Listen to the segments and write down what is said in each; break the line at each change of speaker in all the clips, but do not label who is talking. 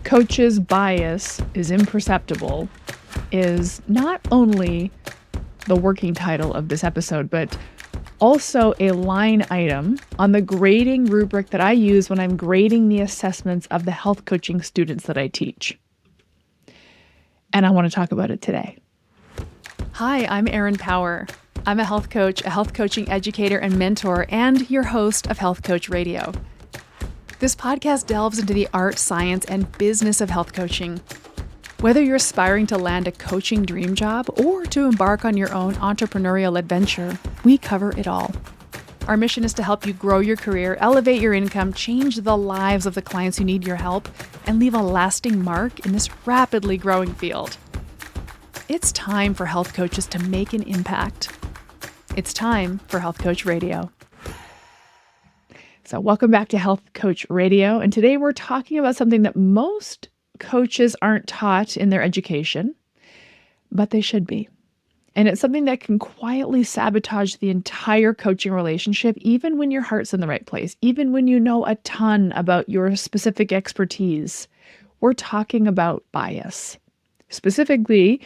Coach's bias is imperceptible is not only the working title of this episode, but also a line item on the grading rubric that I use when I'm grading the assessments of the health coaching students that I teach. And I want to talk about it today. Hi, I'm Erin Power. I'm a health coach, a health coaching educator and mentor, and your host of Health Coach Radio. This podcast delves into the art, science, and business of health coaching. Whether you're aspiring to land a coaching dream job or to embark on your own entrepreneurial adventure, we cover it all. Our mission is to help you grow your career, elevate your income, change the lives of the clients who need your help, and leave a lasting mark in this rapidly growing field. It's time for health coaches to make an impact. It's time for Health Coach Radio. So welcome back to Health Coach Radio. And today we're talking about something that most coaches aren't taught in their education, but they should be. And it's something that can quietly sabotage the entire coaching relationship, even when your heart's in the right place, even when you know a ton about your specific expertise. We're talking about bias, specifically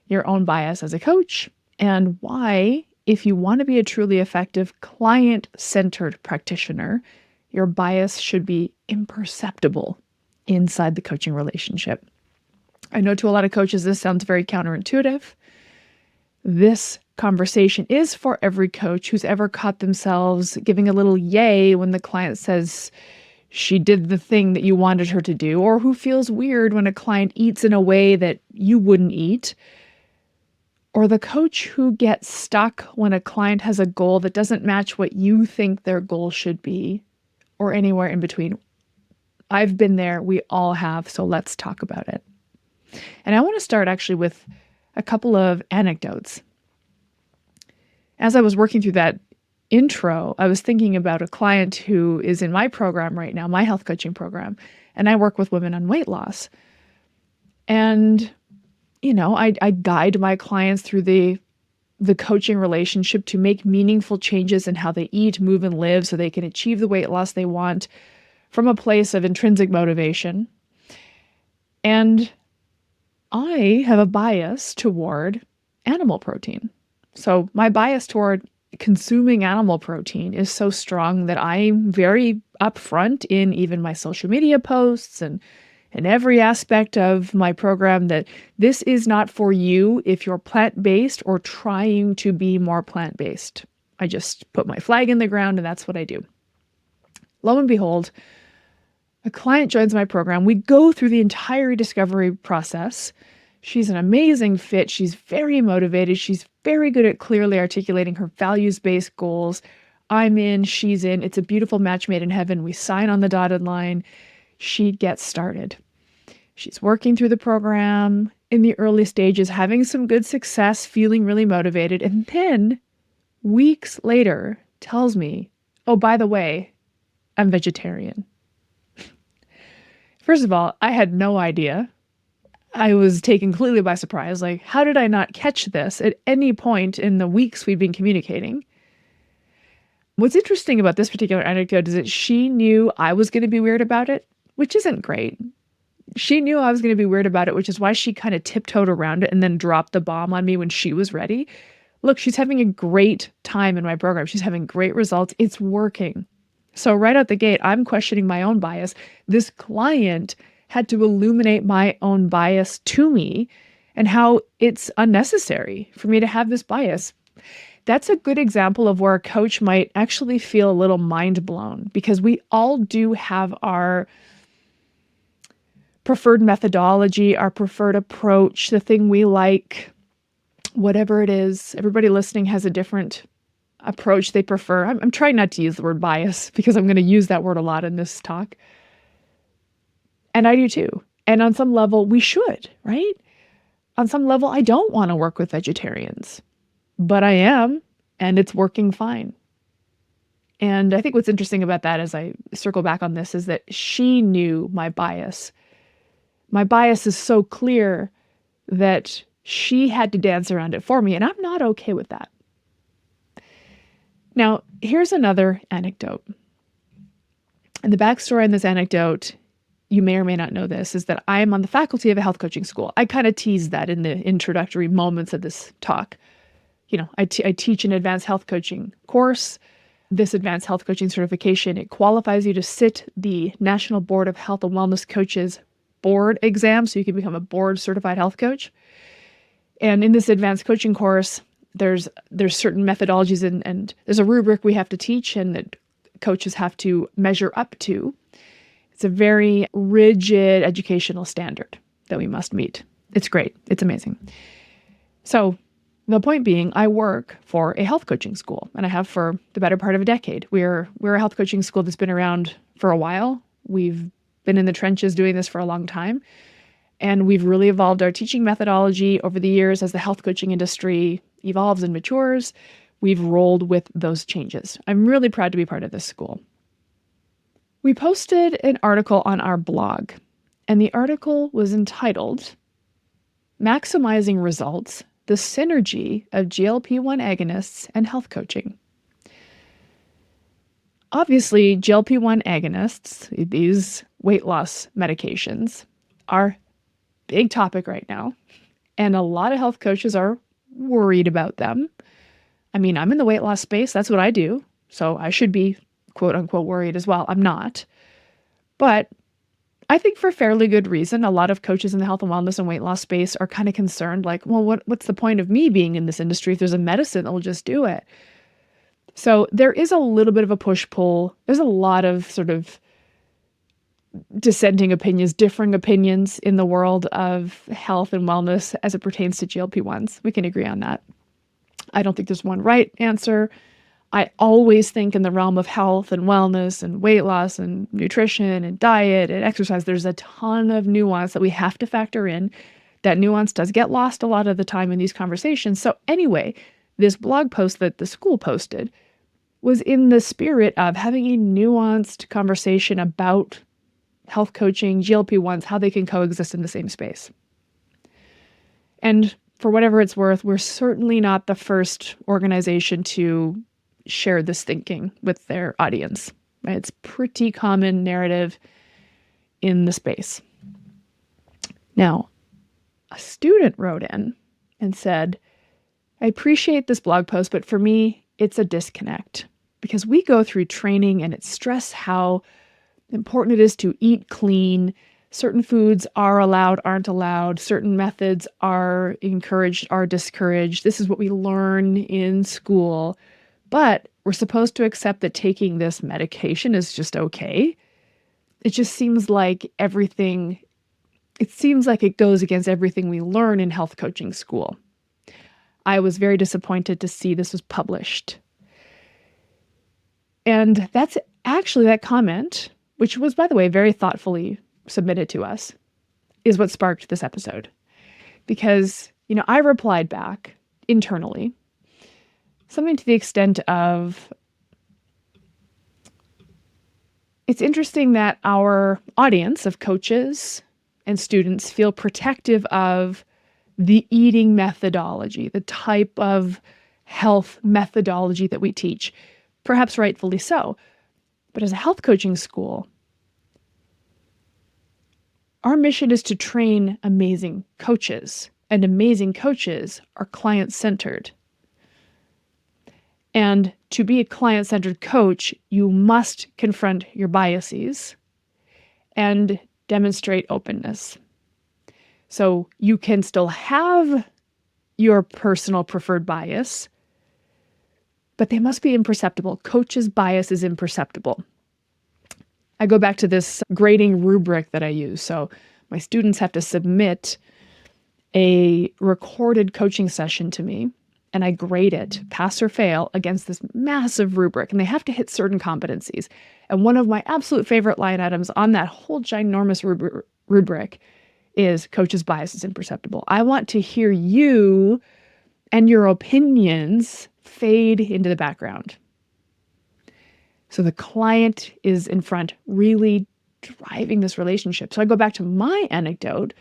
your own bias as a coach, and why, if you want to be a truly effective client-centered practitioner, your bias should be imperceptible inside the coaching relationship. I know to a lot of coaches this sounds very counterintuitive. This conversation is for every coach who's ever caught themselves giving a little yay when the client says she did the thing that you wanted her to do, or who feels weird when a client eats in a way that you wouldn't eat, or the coach who gets stuck when a client has a goal that doesn't match what you think their goal should be, or anywhere in between. I've been there, we all have, so let's talk about it. And I want to start actually with a couple of anecdotes. As I was working through that intro, I was thinking about a client who is in my program right now, my health coaching program, and I work with women on weight loss. And I guide my clients through the coaching relationship to make meaningful changes in how they eat, move, and live so they can achieve the weight loss they want from a place of intrinsic motivation. And I have a bias toward animal protein. So my bias toward consuming animal protein is so strong that I'm very upfront in even my social media posts and in every aspect of my program that this is not for you if you're plant-based or trying to be more plant-based. I just put my flag in the ground and that's what I do. Lo and behold, a client joins my program. We go through the entire discovery process. She's an amazing fit. She's very motivated. She's very good at clearly articulating her values-based goals. I'm in, she's in. It's a beautiful match made in heaven. We sign on the dotted line. She gets started. She's working through the program in the early stages, having some good success, feeling really motivated. And then weeks later tells me, oh, by the way, I'm vegetarian. First of all, I had no idea. I was taken completely by surprise. Like, how did I not catch this at any point in the weeks we've been communicating? What's interesting about this particular anecdote is that she knew I was going to be weird about it, which isn't great. She knew I was going to be weird about it, which is why she kind of tiptoed around it and then dropped the bomb on me when she was ready. Look, she's having a great time in my program. She's having great results. It's working. So right out the gate, I'm questioning my own bias. This client had to illuminate my own bias to me and how it's unnecessary for me to have this bias. That's a good example of where a coach might actually feel a little mind blown, because we all do have our preferred methodology, our preferred approach, the thing we like, whatever it is. Everybody listening has a different approach they prefer. I'm trying not to use the word bias because I'm going to use that word a lot in this talk. And I do too. And on some level, we should, right? On some level, I don't want to work with vegetarians, but I am, and it's working fine. And I think what's interesting about that, as I circle back on this, is that she knew my bias. My bias is so clear that she had to dance around it for me, and I'm not okay with that. Now, here's another anecdote. And the backstory on this anecdote, you may or may not know this, is that I'm on the faculty of a health coaching school. I kind of teased that in the introductory moments of this talk. I teach an advanced health coaching course. This advanced health coaching certification, it qualifies you to sit the National Board of Health and Wellness Coaches board exam, so you can become a board certified health coach. And in this advanced coaching course, there's certain methodologies and there's a rubric we have to teach and that coaches have to measure up to. It's a very rigid educational standard that we must meet. It's great. It's amazing. So the point being, I work for a health coaching school, and I have for the better part of a decade. We're a health coaching school that's been around for a while. We've been in the trenches doing this for a long time. And we've really evolved our teaching methodology over the years as the health coaching industry evolves and matures. We've rolled with those changes. I'm really proud to be part of this school. We posted an article on our blog, and the article was entitled, Maximizing Results, the Synergy of GLP-1 Agonists and Health Coaching. Obviously, GLP-1 agonists, these weight loss medications, are big topic right now, and a lot of health coaches are worried about them. I mean, I'm in the weight loss space. That's what I do. So I should be quote unquote worried as well. I'm not. But I think for fairly good reason, a lot of coaches in the health and wellness and weight loss space are kind of concerned, like, well, what's the point of me being in this industry if there's a medicine that will just do it? So there is a little bit of a push-pull. There's a lot of sort of dissenting opinions, differing opinions in the world of health and wellness as it pertains to GLP-1s. We can agree on that. I don't think there's one right answer. I always think in the realm of health and wellness and weight loss and nutrition and diet and exercise, there's a ton of nuance that we have to factor in. That nuance does get lost a lot of the time in these conversations. So anyway, this blog post that the school posted was in the spirit of having a nuanced conversation about health coaching, GLP-1s, how they can coexist in the same space. And for whatever it's worth, we're certainly not the first organization to share this thinking with their audience. Right? It's pretty common narrative in the space. Now, a student wrote in and said, I appreciate this blog post, but for me, it's a disconnect because we go through training and it's stress how important it is to eat clean. Certain foods are allowed, aren't allowed. Certain methods are encouraged, are discouraged. This is what we learn in school. But we're supposed to accept that taking this medication is just okay. It just seems like it goes against everything we learn in health coaching school. I was very disappointed to see this was published. And that's actually that comment, which was, by the way, very thoughtfully submitted to us, is what sparked this episode. Because, I replied back internally, something to the extent of, it's interesting that our audience of coaches and students feel protective of the eating methodology, the type of health methodology that we teach, perhaps rightfully so. But as a health coaching school, our mission is to train amazing coaches, and amazing coaches are client-centered. And to be a client-centered coach, you must confront your biases and demonstrate openness. So you can still have your personal preferred bias, but they must be imperceptible. Coach's bias is imperceptible. I go back to this grading rubric that I use. So my students have to submit a recorded coaching session to me, and I grade it, pass or fail, against this massive rubric. And they have to hit certain competencies. And one of my absolute favorite line items on that whole ginormous rubric is coach's bias is imperceptible. I want to hear you and your opinions fade into the background. So the client is in front, really driving this relationship. So I go back to my anecdote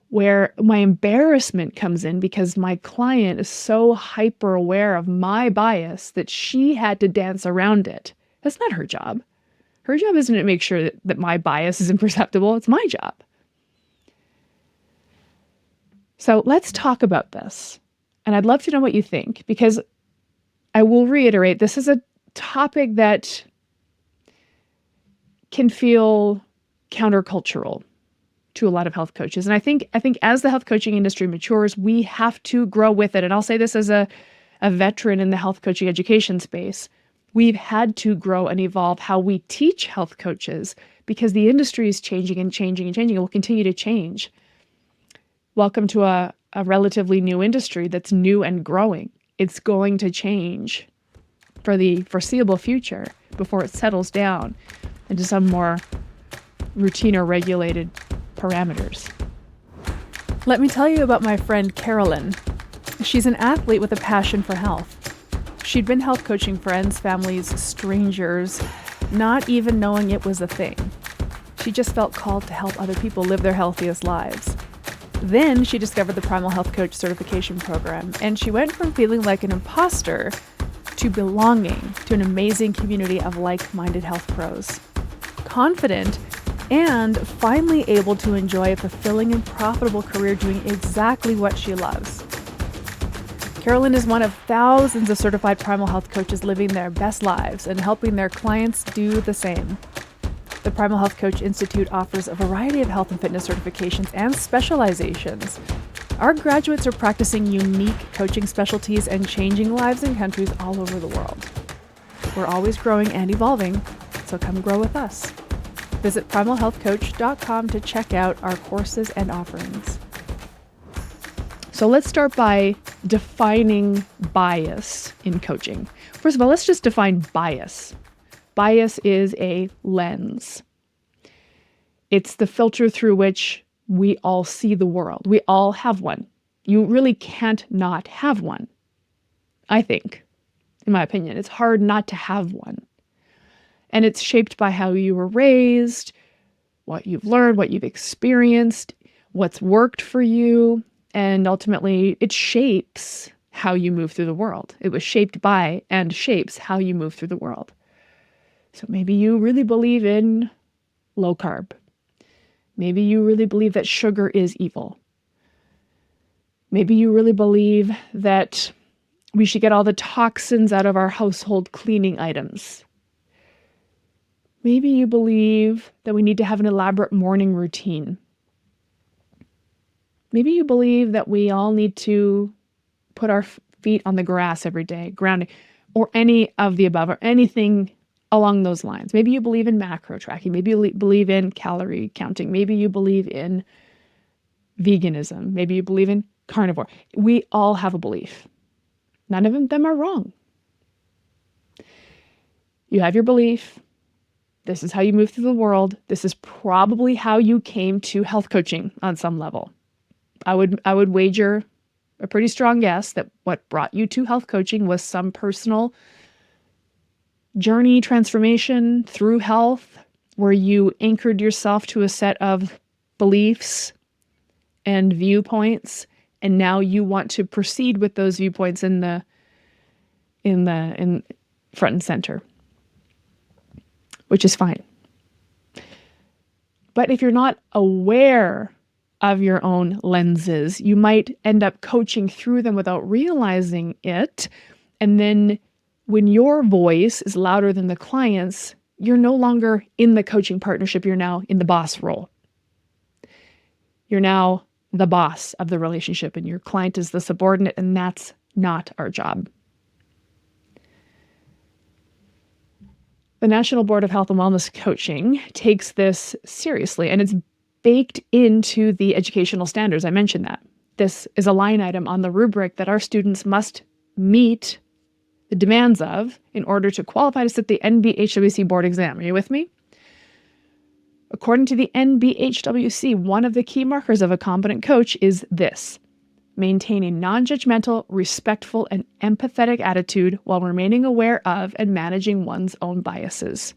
where my embarrassment comes in because my client is so hyper aware of my bias that she had to dance around it. That's not her job. Her job isn't to make sure that my bias is imperceptible. It's my job. So let's talk about this. And I'd love to know what you think, because I will reiterate, this is a topic that can feel countercultural to a lot of health coaches. And I think as the health coaching industry matures, we have to grow with it. And I'll say this as a veteran in the health coaching education space. We've had to grow and evolve how we teach health coaches, because the industry is changing and changing and changing. It will continue to change. Welcome to a relatively new industry that's new and growing. It's going to change for the foreseeable future before it settles down into some more routine or regulated parameters. Let me tell you about my friend Carolyn. She's an athlete with a passion for health. She'd been health coaching friends, families, strangers, not even knowing it was a thing. She just felt called to help other people live their healthiest lives. Then she discovered the Primal Health Coach certification program, and she went from feeling like an imposter to belonging to an amazing community of like-minded health pros. Confident and finally able to enjoy a fulfilling and profitable career doing exactly what she loves. Carolyn is one of thousands of certified primal health coaches living their best lives and helping their clients do the same. The Primal Health Coach Institute offers a variety of health and fitness certifications and specializations. Our graduates are practicing unique coaching specialties and changing lives in countries all over the world. We're always growing and evolving, so come grow with us. Visit primalhealthcoach.com to check out our courses and offerings. So let's start by defining bias in coaching. First of all, let's just define bias. Bias is a lens. It's the filter through which we all see the world. We all have one. You really can't not have one. I think, in my opinion, it's hard not to have one. And it's shaped by how you were raised, what you've learned, what you've experienced, what's worked for you, and ultimately it shapes how you move through the world. It was shaped by and shapes how you move through the world. So maybe you really believe in low carb. Maybe you really believe that sugar is evil. Maybe you really believe that we should get all the toxins out of our household cleaning items. Maybe you believe that we need to have an elaborate morning routine. Maybe you believe that we all need to put our feet on the grass every day, grounding, or any of the above, or anything along those lines. Maybe you believe in macro tracking. Maybe you believe in calorie counting. Maybe you believe in veganism. Maybe you believe in carnivore. We all have a belief. None of them are wrong. You have your belief. This is how you move through the world. This is probably how you came to health coaching on some level. I would wager a pretty strong guess that what brought you to health coaching was some personal journey, transformation through health, where you anchored yourself to a set of beliefs and viewpoints, and now you want to proceed with those viewpoints in front and center, which is fine. But if you're not aware of your own lenses, you might end up coaching through them without realizing it. And then when your voice is louder than the client's, you're no longer in the coaching partnership. You're now in the boss role. You're now the boss of the relationship, and your client is the subordinate, and that's not our job. The National Board of Health and Wellness Coaching takes this seriously, and it's baked into the educational standards. I mentioned that. This is a line item on the rubric that our students must meet the demands of in order to qualify to sit the NBHWC board exam. Are you with me? According to the NBHWC, one of the key markers of a competent coach is this: maintain a non-judgmental, respectful, and empathetic attitude while remaining aware of and managing one's own biases.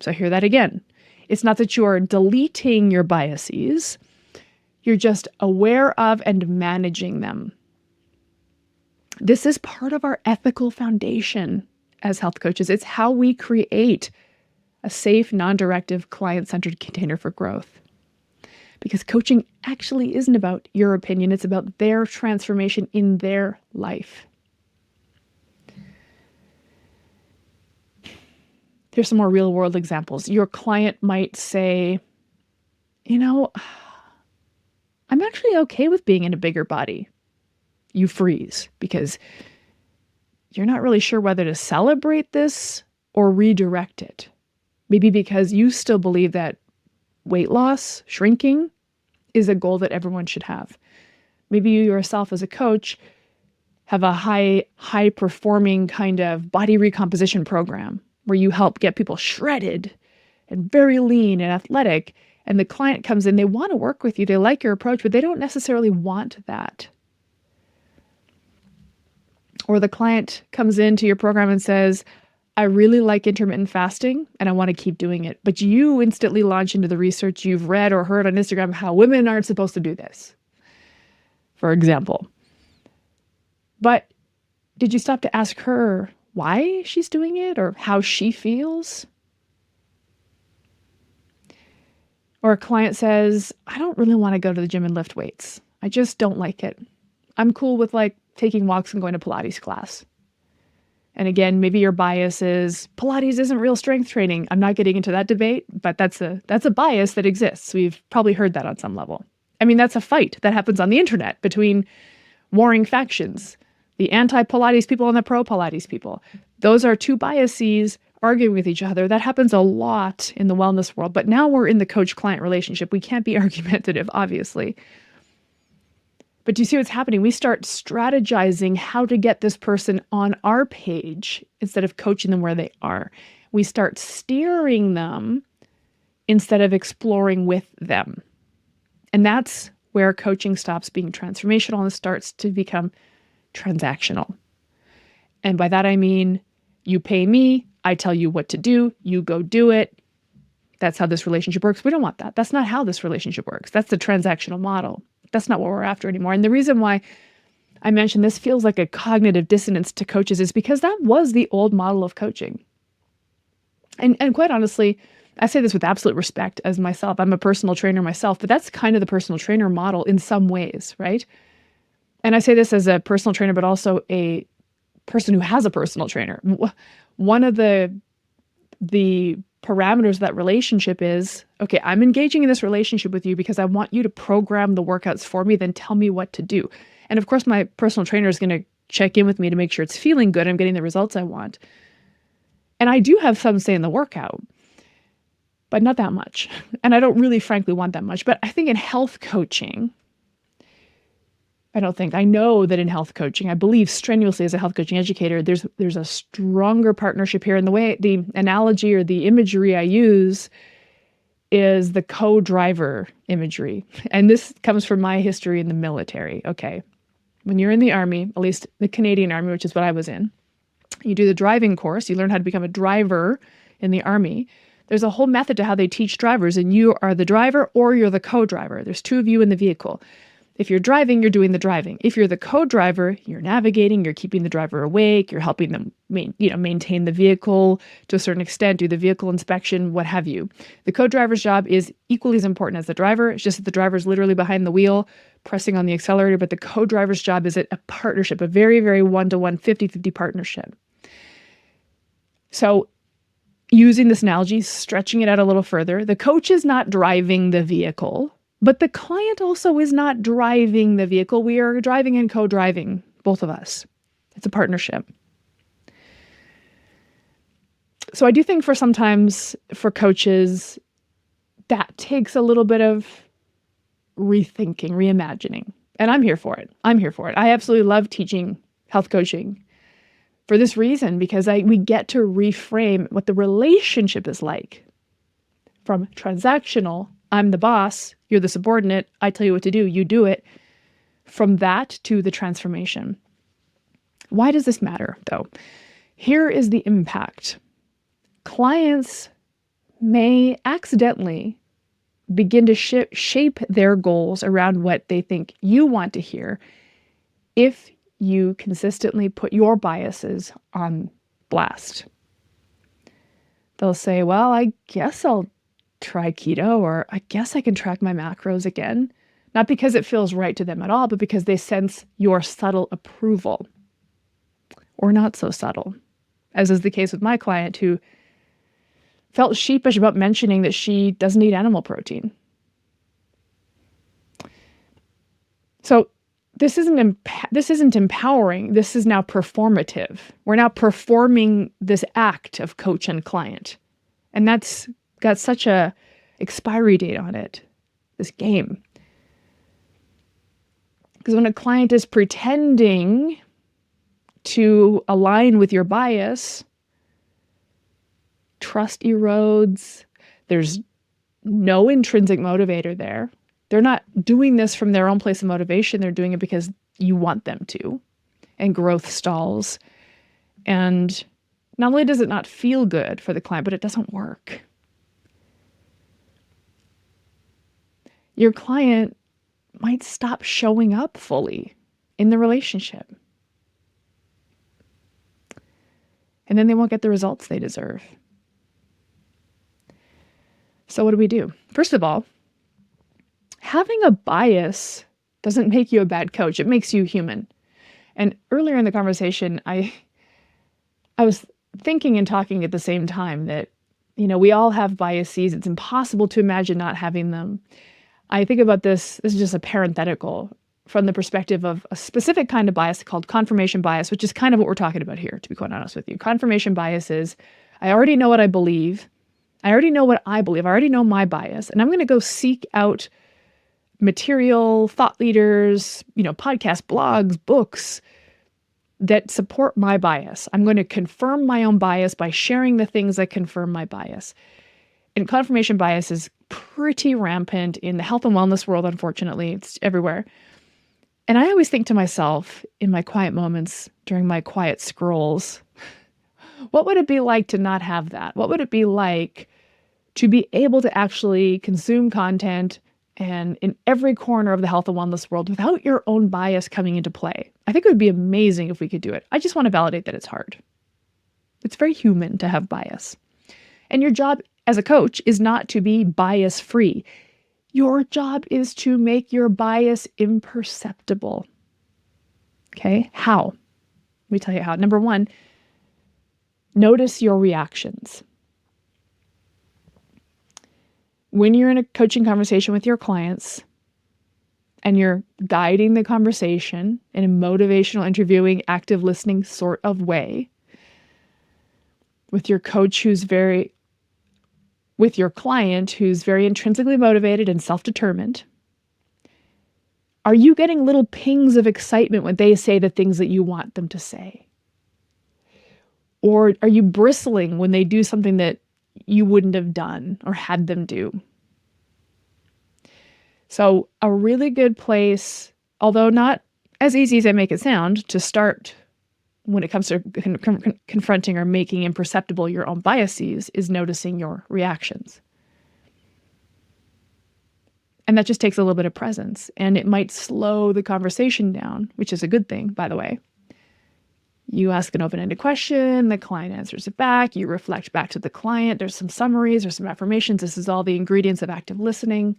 So hear that again. It's not that you are deleting your biases. You're just aware of and managing them. This is part of our ethical foundation as health coaches. It's how we create a safe, non-directive, client-centered container for growth. Because coaching actually isn't about your opinion, it's about their transformation in their life. Here's some more real-world examples. Your client might say, I'm actually okay with being in a bigger body. You freeze because you're not really sure whether to celebrate this or redirect it. Maybe because you still believe that weight loss, shrinking, is a goal that everyone should have. Maybe you yourself as a coach have a high performing kind of body recomposition program where you help get people shredded and very lean and athletic. And the client comes in, they want to work with you, they like your approach, but they don't necessarily want that. Or the client comes into your program and says, I really like intermittent fasting and I want to keep doing it. But you instantly launch into the research you've read or heard on Instagram how women aren't supposed to do this, for example. But did you stop to ask her why she's doing it or how she feels? Or a client says, I don't really want to go to the gym and lift weights. I just don't like it. I'm cool with taking walks and going to Pilates class. And again, maybe your bias is Pilates isn't real strength training. I'm not getting into that debate, but that's a bias that exists. We've probably heard that on some level. I mean, that's a fight that happens on the internet between warring factions, the anti-Pilates people and the pro-Pilates people. Those are two biases arguing with each other. That happens a lot in the wellness world, but now we're in the coach-client relationship. We can't be argumentative, obviously. But do you see what's happening? We start strategizing how to get this person on our page instead of coaching them where they are. We start steering them instead of exploring with them. And that's where coaching stops being transformational and starts to become transactional. And by that I mean, you pay me, I tell you what to do, you go do it. That's how this relationship works. We don't want that. That's not how this relationship works. That's the transactional model. That's not what we're after anymore. And the reason why I mentioned this feels like a cognitive dissonance to coaches is because that was the old model of coaching. And quite honestly, I say this with absolute respect as myself. I'm a personal trainer myself, but that's kind of the personal trainer model in some ways, right? And I say this as a personal trainer, but also a person who has a personal trainer. One of the parameters of that relationship is, okay, I'm engaging in this relationship with you because I want you to program the workouts for me, then tell me what to do. And of course, my personal trainer is going to check in with me to make sure it's feeling good, I'm getting the results I want. And I do have some say in the workout, but not that much. And I don't really, frankly, want that much. But I think in health coaching, I know that in health coaching, I believe strenuously as a health coaching educator, there's a stronger partnership here. And the way the analogy or the imagery I use is the co-driver imagery. And this comes from my history in the military. Okay. When you're in the Army, at least the Canadian Army, which is what I was in, you do the driving course, you learn how to become a driver in the Army. There's a whole method to how they teach drivers, and you are the driver or you're the co-driver. There's two of you in the vehicle. If you're driving, you're doing the driving. If you're the co-driver, you're navigating, you're keeping the driver awake, you're helping them maintain the vehicle to a certain extent, do the vehicle inspection, what have you. The co-driver's job is equally as important as the driver. It's just that the driver's literally behind the wheel, pressing on the accelerator, but the co-driver's job is a partnership, a very, very one-to-one, 50-50 partnership. So using this analogy, stretching it out a little further, the coach is not driving the vehicle, but the client also is not driving the vehicle. We are driving and co-driving, both of us. It's a partnership. So I do think for coaches, that takes a little bit of rethinking, reimagining. And I'm here for it. I absolutely love teaching health coaching for this reason, because we get to reframe what the relationship is like from transactional, I'm the boss, you're the subordinate, I tell you what to do, you do it, from that to the transformation. Why does this matter, though? Here is the impact. Clients may accidentally begin to shape their goals around what they think you want to hear if you consistently put your biases on blast. They'll say, well, I guess I'll try keto, or I guess I can track my macros again. Not because it feels right to them at all, but because they sense your subtle approval, or not so subtle, as is the case with my client who felt sheepish about mentioning that she doesn't eat animal protein. So this isn't empowering. This is now performative. We're now performing this act of coach and client. And that's got such a expiry date on it, this game. Because when a client is pretending to align with your bias, trust erodes. There's no intrinsic motivator there. They're not doing this from their own place of motivation. They're doing it because you want them to. And growth stalls. And not only does it not feel good for the client, but it doesn't work. Your client might stop showing up fully in the relationship. And then they won't get the results they deserve. So what do we do? First of all, having a bias doesn't make you a bad coach. It makes you human. And earlier in the conversation, I was thinking and talking at the same time that, we all have biases. It's impossible to imagine not having them. I think about this is just a parenthetical, from the perspective of a specific kind of bias called confirmation bias, which is kind of what we're talking about here, to be quite honest with you. Confirmation bias is, I already know what I believe. I already know what I believe. I already know my bias. And I'm going to go seek out material, thought leaders, podcasts, blogs, books that support my bias. I'm going to confirm my own bias by sharing the things that confirm my bias. And confirmation bias is pretty rampant in the health and wellness world, unfortunately. It's everywhere. And I always think to myself in my quiet moments, during my quiet scrolls, what would it be like to not have that? What would it be like to be able to actually consume content and in every corner of the health and wellness world without your own bias coming into play? I think it would be amazing if we could do it. I just want to validate that it's hard. It's very human to have bias. And your job as a coach is not to be bias-free. Your job is to make your bias imperceptible. Okay? How? Let me tell you how. Number one, notice your reactions. When you're in a coaching conversation with your clients and you're guiding the conversation in a motivational, interviewing, active listening sort of way, with your client who's very intrinsically motivated and self-determined, are you getting little pings of excitement when they say the things that you want them to say? Or are you bristling when they do something that you wouldn't have done or had them do? So a really good place, although not as easy as I make it sound, to start when it comes to confronting or making imperceptible your own biases is noticing your reactions. And that just takes a little bit of presence, and it might slow the conversation down, which is a good thing, by the way. You ask an open-ended question, the client answers it back, you reflect back to the client, there's some summaries, there's some affirmations, this is all the ingredients of active listening.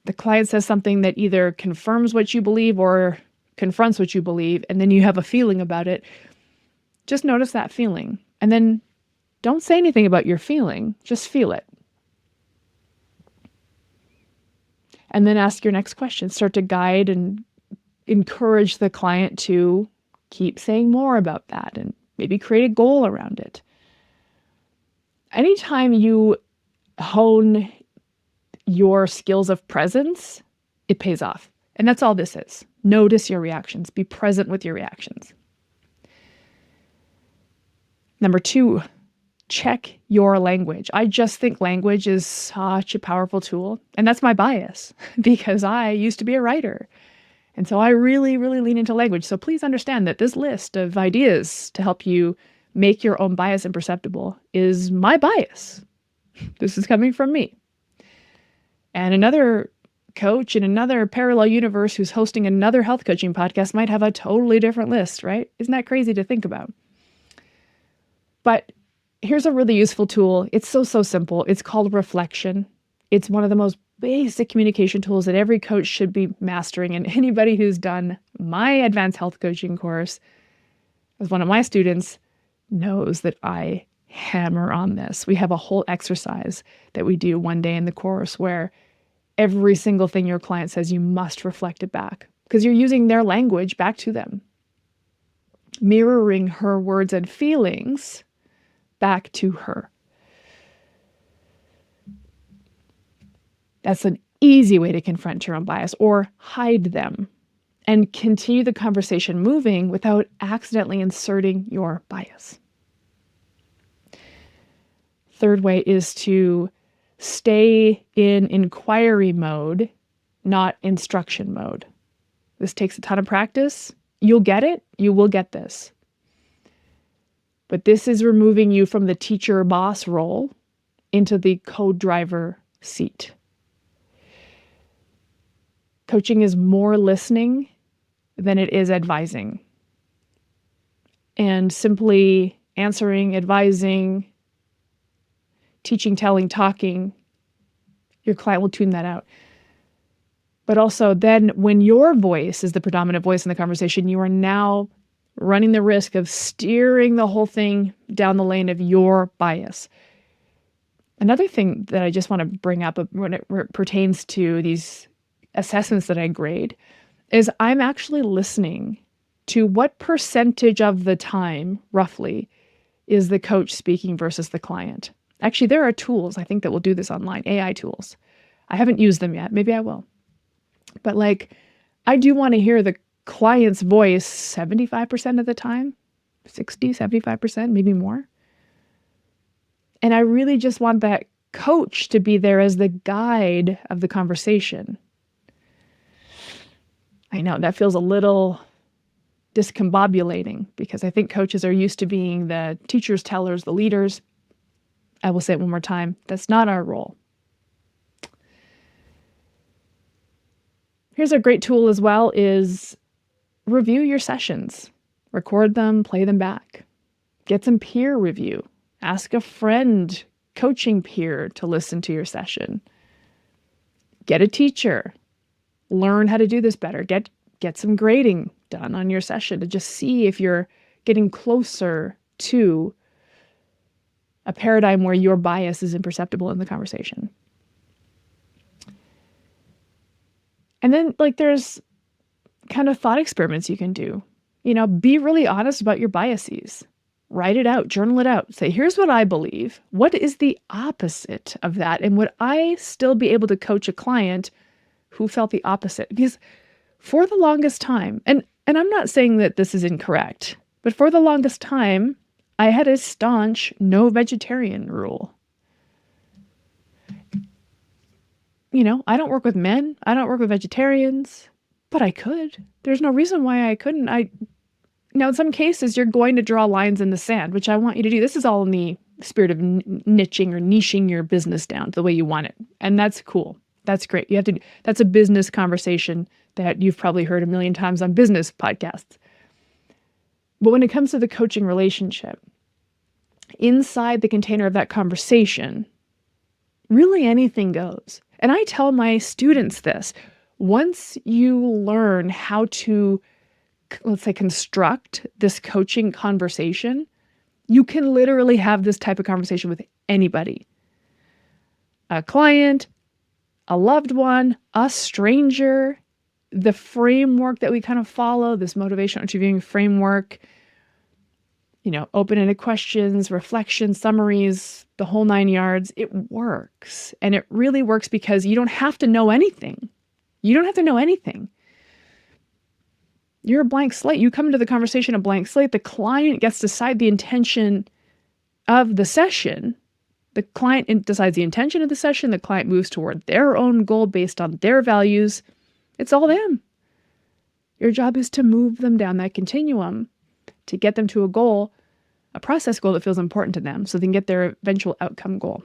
The client says something that either confirms what you believe or confronts what you believe, and then you have a feeling about it. Just notice that feeling. And then don't say anything about your feeling, just feel it. And then ask your next question. Start to guide and encourage the client to keep saying more about that and maybe create a goal around it. Anytime you hone your skills of presence, it pays off. And that's all this is. Notice your reactions. Be present with your reactions. Number two, check your language. I just think language is such a powerful tool. And that's my bias because I used to be a writer. And so I really, really lean into language. So please understand that this list of ideas to help you make your own bias imperceptible is my bias. This is coming from me. And another coach in another parallel universe who's hosting another health coaching podcast might have a totally different list, right? Isn't that crazy to think about? But Here's a really useful tool. It's so simple. It's called reflection. It's one of the most basic communication tools that every coach should be mastering. And anybody who's done my advanced health coaching course as one of my students knows that I hammer on this. We have a whole exercise that we do one day in the course where every single thing your client says, you must reflect it back because you're using their language back to them, mirroring her words and feelings back to her. That's an easy way to confront your own bias or hide them and continue the conversation moving without accidentally inserting your bias. Third way is to stay in inquiry mode, not instruction mode. This takes a ton of practice. You'll get it. You will get this. But this is removing you from the teacher boss role into the co-driver seat. Coaching is more listening than it is advising. And simply answering, advising, teaching, telling, talking, your client will tune that out. But also then when your voice is the predominant voice in the conversation, you are now running the risk of steering the whole thing down the lane of your bias. Another thing that I just want to bring up when it pertains to these assessments that I grade is I'm actually listening to what percentage of the time, roughly, is the coach speaking versus the client. Actually, there are tools, I think, that will do this online, AI tools. I haven't used them yet. Maybe I will. But I do want to hear the client's voice 75% of the time, 60, 75%, maybe more. And I really just want that coach to be there as the guide of the conversation. I know that feels a little discombobulating because I think coaches are used to being the teachers, tellers, the leaders. I will say it one more time. That's not our role. Here's a great tool as well is review your sessions. Record them, play them back. Get some peer review. Ask a friend, coaching peer to listen to your session. Get a teacher. Learn how to do this better. Get some grading done on your session to just see if you're getting closer to a paradigm where your bias is imperceptible in the conversation. And then there's kind of thought experiments you can do. Be really honest about your biases. Write it out, journal it out. Say, here's what I believe. What is the opposite of that? And would I still be able to coach a client who felt the opposite? Because for the longest time, and I'm not saying that this is incorrect, but for the longest time, I had a staunch no vegetarian rule. I don't work with men. I don't work with vegetarians, but I could. There's no reason why I couldn't. Now, in some cases, you're going to draw lines in the sand, which I want you to do. This is all in the spirit of niching or niching your business down to the way you want it. And that's cool. That's great. That's a business conversation that you've probably heard a million times on business podcasts. But when it comes to the coaching relationship, inside the container of that conversation, really anything goes. And I tell my students this. Once you learn how to, let's say, construct this coaching conversation, you can literally have this type of conversation with anybody. A client, a loved one, a stranger. The framework that we kind of follow, this motivational interviewing framework, open-ended questions, reflections, summaries, the whole 9 yards, it works. And it really works because you don't have to know anything. You don't have to know anything. You're a blank slate. You come into the conversation a blank slate. The client gets to decide the intention of the session. The client decides the intention of the session. The client moves toward their own goal based on their values. It's all them. Your job is to move them down that continuum to get them to a goal, a process goal that feels important to them so they can get their eventual outcome goal.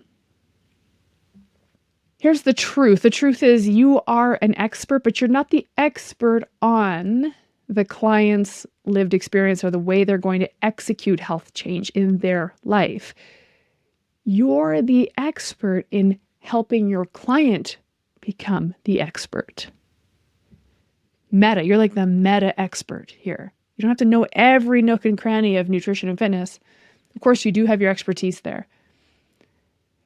Here's the truth. The truth is you are an expert, but you're not the expert on the client's lived experience or the way they're going to execute health change in their life. You're the expert in helping your client become the expert. Meta, you're like the meta expert here. You don't have to know every nook and cranny of nutrition and fitness. Of course, you do have your expertise there.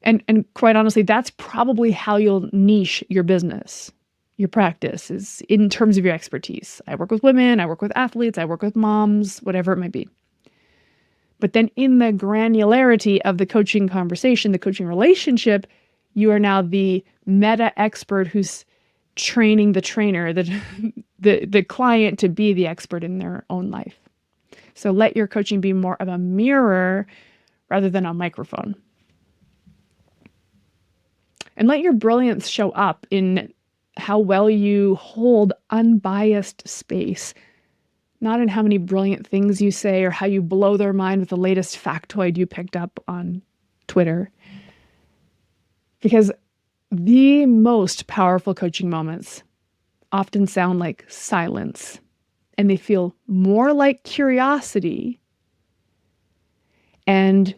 And quite honestly, that's probably how you'll niche your business, your practice, is in terms of your expertise. I work with women, I work with athletes, I work with moms, whatever it might be. But then in the granularity of the coaching conversation, the coaching relationship, you are now the meta expert who's training the trainer, the client to be the expert in their own life. So let your coaching be more of a mirror rather than a microphone. And let your brilliance show up in how well you hold unbiased space, not in how many brilliant things you say or how you blow their mind with the latest factoid you picked up on Twitter. Because the most powerful coaching moments often sound like silence, and they feel more like curiosity, and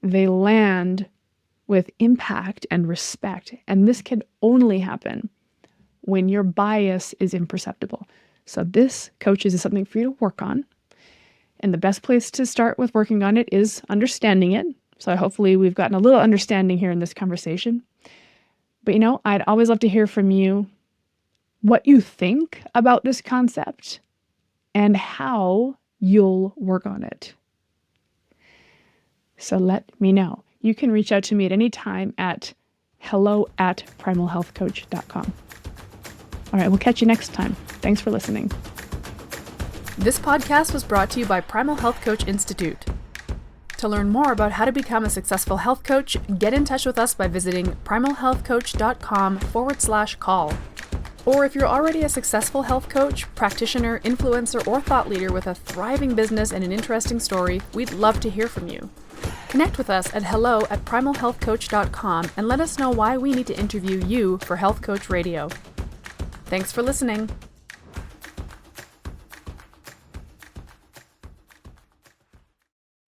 they land with impact and respect. And this can only happen when your bias is imperceptible. So this, coaches, is something for you to work on. And the best place to start with working on it is understanding it. So hopefully we've gotten a little understanding here in this conversation. But I'd always love to hear from you what you think about this concept and how you'll work on it. So let me know. You can reach out to me at any time at hello@primalhealthcoach.com. All right, we'll catch you next time. Thanks for listening.
This podcast was brought to you by Primal Health Coach Institute. To learn more about how to become a successful health coach, get in touch with us by visiting primalhealthcoach.com/call. Or if you're already a successful health coach, practitioner, influencer, or thought leader with a thriving business and an interesting story, we'd love to hear from you. Connect with us at hello@primalhealthcoach.com and let us know why we need to interview you for Health Coach Radio. Thanks for listening.